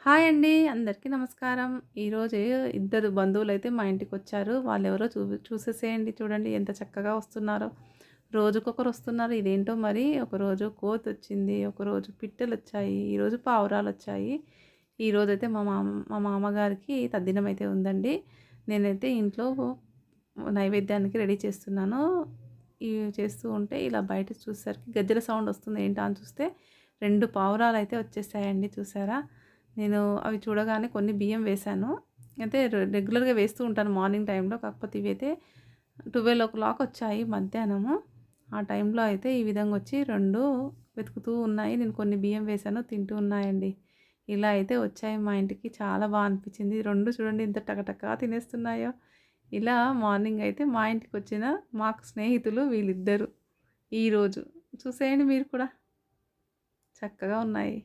Hi అండి. అందరికీ నమస్కారం. ఈరోజు ఇద్దరు బంధువులైతే మా ఇంటికొచ్చారు. వాళ్ళెవరో చూసేసేయండి. చూడండి ఎంత చక్కగా వస్తున్నారో. రోజుకొకరు వస్తున్నారు. ఇదేంటో మరి ఒకరోజు కోతొచ్చింది, ఒకరోజు పిట్టలొచ్చాయి, ఈరోజు పావురాలొచ్చాయి. ఈరోజైతే మా మామగారికి తద్దినమైతే ఉందండి. నేనైతే ఇంట్లో నైవేద్యానికి రెడీ చేస్తున్నాను. ఇవి చేస్తూ ఉంటే ఇలా బయట చూసేసరికి గజ్జెల సౌండ్ వస్తుంది. ఏంటా అని చూస్తే 2 పావురాలైతే వచ్చేసాయండి. చూసారా? నేను అవి చూడగానే కొన్ని బియ్యం వేశాను. అయితే రెగ్యులర్‌గా వేస్తూ ఉంటాను మార్నింగ్ టైంలో. కాకపోతే ఇవైతే 12:00 వచ్చాయి మధ్యాహ్నము. ఆ టైంలో అయితే ఈ విధంగా వచ్చి 2 వెతుకుతూ ఉన్నాయి. నేను కొన్ని బియ్యం వేశాను. తింటూ ఉన్నాయండి. ఇలా అయితే వచ్చాయి మా ఇంటికి. చాలా అనిపించింది. 2 చూడండి ఎంత టకటకా తినేస్తున్నాయో. ఇలా మార్నింగ్ అయితే మా ఇంటికొచ్చిన మాకు స్నేహితులు వీళ్ళిద్దరు ఈరోజు. చూసేయండి మీరు కూడా. చక్కగా ఉన్నాయి.